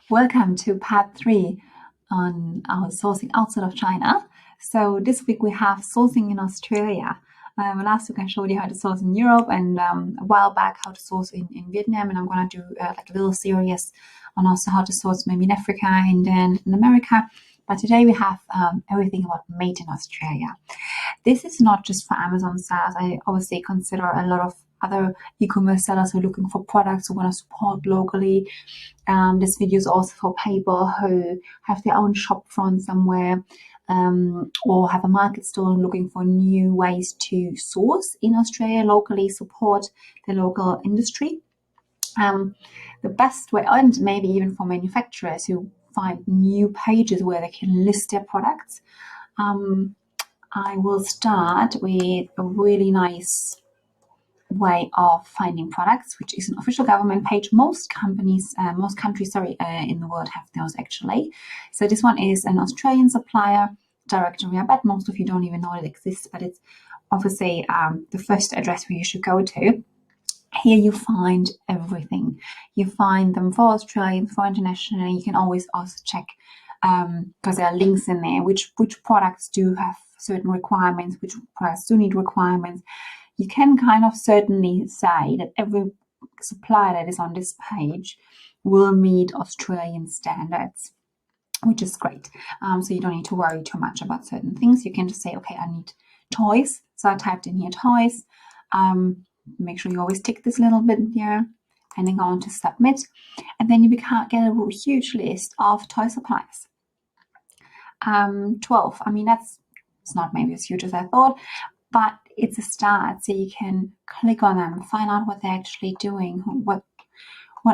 Welcome to part 3 on our sourcing outside of China. So this week we have sourcing in Australia. Last week I showed you how to source in Europe and a while back how to source in Vietnam, and I'm going to do like a little series on also how to source maybe in Africa and then in America. But today we have everything about made in Australia. This is not just for Amazon sellers. I obviously consider a lot of other e-commerce sellers who are looking for products who want to support locally. This video is also for people who have their own shop front somewhere or have a market stall looking for new ways to source in Australia locally, support the local industry. The best way, and maybe even for manufacturers who find new pages where they can list their products. I will start with a really nice way of finding products, which is an official government page. Most countries in the world have those actually. So this one is an Australian supplier directory. I bet most of you don't even know it exists, but it's obviously the first address where you should go to. Here you find everything. You find them for Australian, for international. You can always also check because there are links in there which products do have certain requirements, which products do need requirements. You can kind of certainly say that every supplier that is on this page will meet Australian standards, which is great. So you don't need to worry too much about certain things. You can just say, okay, I need toys. So I typed in here toys. Make sure you always tick this little bit here and then go on to submit. And then you get a huge list of toy suppliers. 12. I mean, it's not maybe as huge as I thought, but it's a start. So you can click on them, find out what they're actually doing. What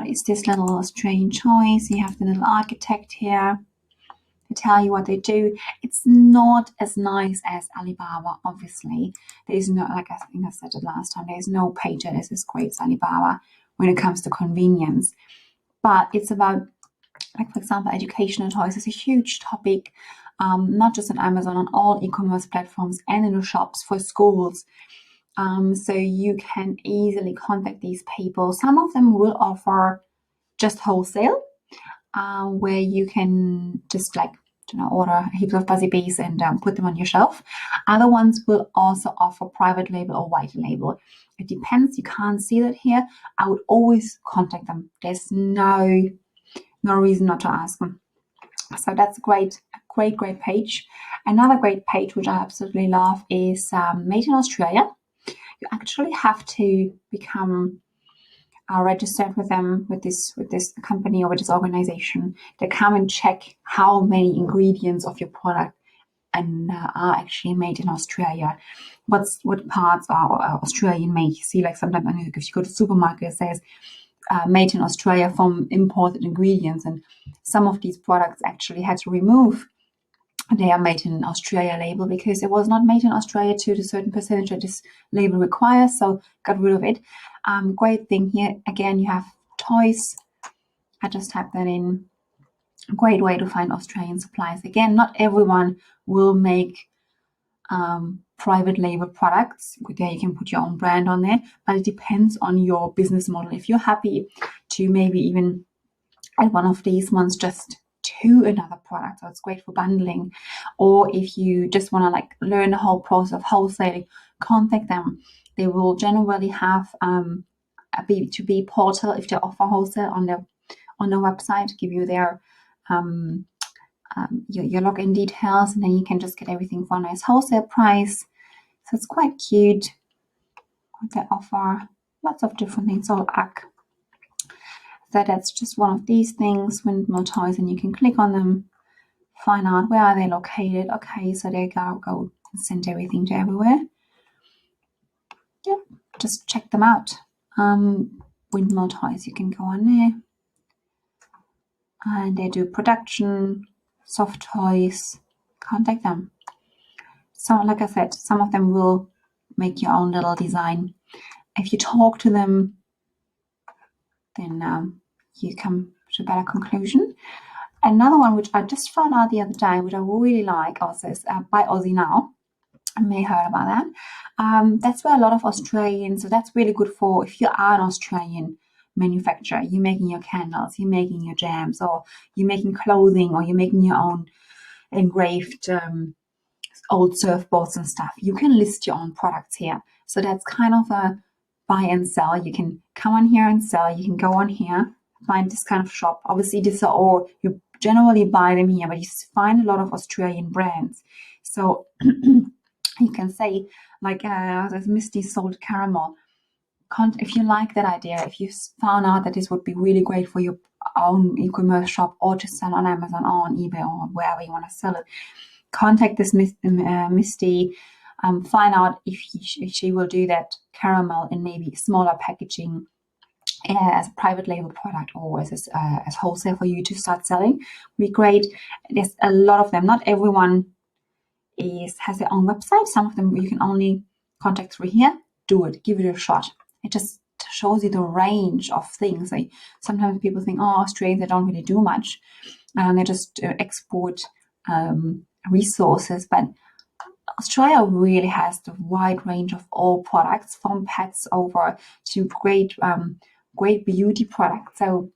is this little Australian choice? You have the little architect here to tell you what they do. It's not as nice as Alibaba, obviously. There is no, like I think I said it last time, there is no page that is as great as Alibaba when it comes to convenience. But it's about, like for example, educational toys is a huge topic. Not just on Amazon, on all e-commerce platforms and in the shops for schools. So you can easily contact these people. Some of them will offer just wholesale, where you can just order heaps of Buzzy Bees and put them on your shelf. Other ones will also offer private label or white label. It depends. You can't see that here. I would always contact them. There's no reason not to ask them. So that's great page. Another great page which I absolutely love is Made in Australia. You actually have to become registered with them, with this company or with this organization. They come and check how many ingredients of your product are actually made in Australia. What parts are Australian made? You see, like sometimes if you go to the supermarket, it says made in Australia from imported ingredients, and some of these products actually had to remove their made in Australia label because it was not made in Australia to the certain percentage that this label requires, so got rid of it. Great thing here, again, you have toys. I just typed that in. Great way to find Australian suppliers. Again, not everyone will make private label products. There you can put your own brand on there, but it depends on your business model. If you're happy to maybe even add one of these ones just to another product, so it's great for bundling, or if you just want to learn the whole process of wholesaling, contact them. They will generally have a B2B portal if they offer wholesale on their website, give you their your login details, and then you can just get everything for a nice wholesale price. So it's quite cute. They offer lots of different things. So that's just one of these things, Windmill Toys, and you can click on them, find out where are they located. Okay, so they go and send everything to everywhere. Yeah, just check them out. Windmill Toys, you can go on there. And they do production, soft toys. Contact them. So like I said, some of them will make your own little design. If you talk to them, then you come to a better conclusion. Another one which I just found out the other day, which I really like also, is by Aussie now. I may have heard about that. That's where a lot of Australians, so that's really good for if you are an Australian manufacturer. You're making your candles, you're making your jams, or you're making clothing, or you're making your own engraved old surfboards and stuff. You can list your own products here. So that's kind of a buy and sell. You can come on here and sell. You can go on here, find this kind of shop. Obviously, these are all, you generally buy them here, but you find a lot of Australian brands. So you can say, like, there's Misty Salt Caramel. If you like that idea, if you found out that this would be really great for your own e-commerce shop, or to sell on Amazon or on eBay or wherever you want to sell it, contact this Misty, find out if she will do that caramel in maybe smaller packaging as a private label product, or as wholesale for you to start selling. Be great. There's a lot of them. Not everyone has their own website. Some of them you can only contact through here. Do it. Give it a shot. It just shows you the range of things. Like, sometimes people think, oh, Australians, they don't really do much. They just export resources. But Australia really has the wide range of all products, from pets over to great beauty products. So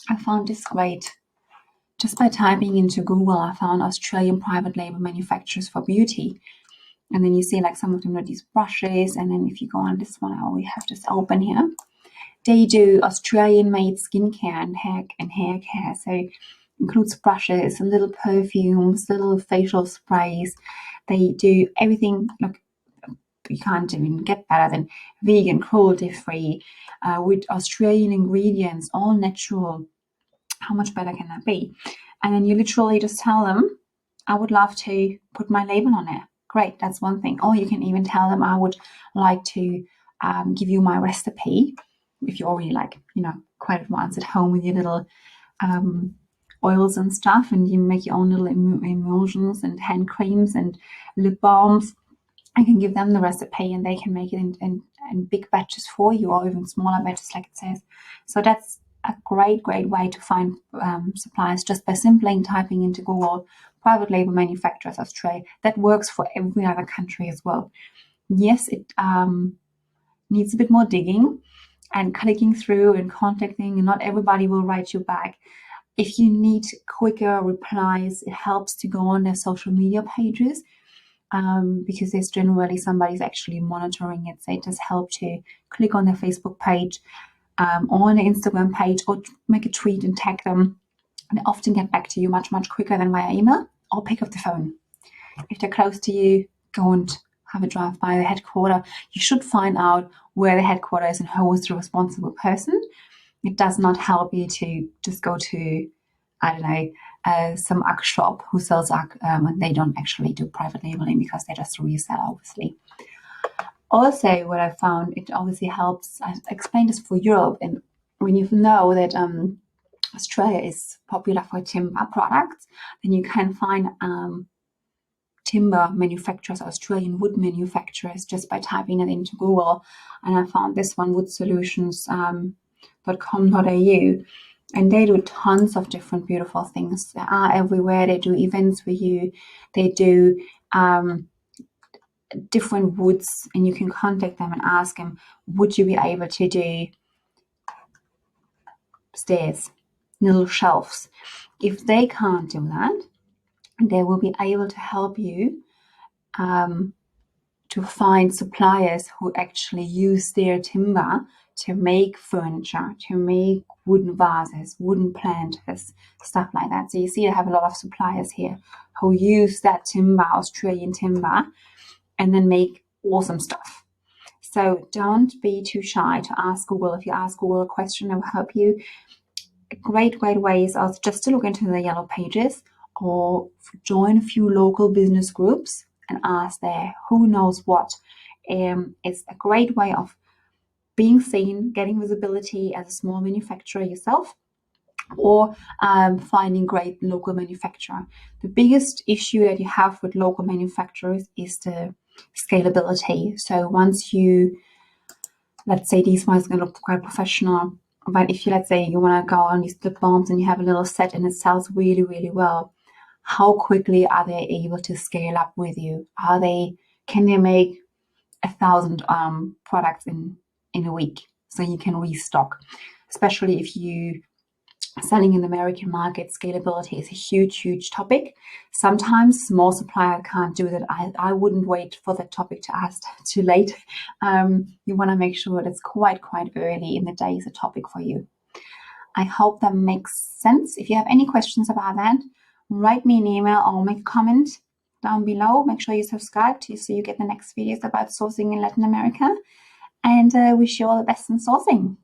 I found this great. Just by typing into Google, I found Australian private label manufacturers for beauty. And then you see, like, some of them are these brushes. And then if you go on this one, I always have this open here. They do Australian-made skincare and hair care. So includes brushes, little perfumes, little facial sprays. They do everything. Look, you can't even get better than vegan, cruelty-free, with Australian ingredients, all natural. How much better can that be? And then you literally just tell them, I would love to put my label on it. Great, that's one thing. Or you can even tell them, I would like to give you my recipe. If you're already, like, quite advanced at home with your little oils and stuff, and you make your own little emulsions and hand creams and lip balms, I can give them the recipe and they can make it in big batches for you, or even smaller batches, like it says. So that's a great way to find suppliers, just by simply typing into Google private label manufacturers Australia. That works for every other country as well. Yes, it needs a bit more digging and clicking through and contacting, and not everybody will write you back. If you need quicker replies, it helps to go on their social media pages, because there's generally somebody's actually monitoring it. So it does help to click on their Facebook page, or on the Instagram page, or make a tweet and tag them. And they often get back to you much quicker than via email, or pick up the phone. If they're close to you, go and have a drive by the headquarters. You should find out where the headquarters is and who is the responsible person. It does not help you to just go to, I don't know, some UGG shop who sells UGG, and they don't actually do private labeling, because they just resell, obviously. Also, what I found, it obviously helps. I explained this for Europe, and when you know that Australia is popular for timber products, then you can find timber manufacturers, Australian wood manufacturers, just by typing it into Google. And I found this one, woodsolutions.com.au, and they do tons of different beautiful things. They are everywhere. They do events for you. They do different woods, and you can contact them and ask them, would you be able to do stairs, little shelves? If they can't do that, they will be able to help you to find suppliers who actually use their timber to make furniture, to make wooden vases, wooden planters, stuff like that. So you see, I have a lot of suppliers here who use that timber, Australian timber, and then make awesome stuff. So don't be too shy to ask Google. If you ask Google a question, it will help you. Great ways are just to look into the yellow pages, or join a few local business groups and ask there who knows what. It's a great way of being seen, getting visibility as a small manufacturer yourself, or finding great local manufacturer. The biggest issue that you have with local manufacturers is the scalability. So once you, let's say these ones are going to look quite professional, but if you, let's say you want to go on these lip balms and you have a little set and it sells really well, how quickly are they able to scale up with you? Can they make 1,000 products in a week so you can restock? especially if you selling in the American market, scalability is a huge topic. Sometimes small supplier can't do that. I wouldn't wait for that topic to ask too late. You want to make sure that it's quite early in the day is a topic for you. I hope that makes sense. If you have any questions about that, write me an email or make a comment down below. Make sure you subscribe so you get the next videos about sourcing in Latin America. And wish you all the best in sourcing.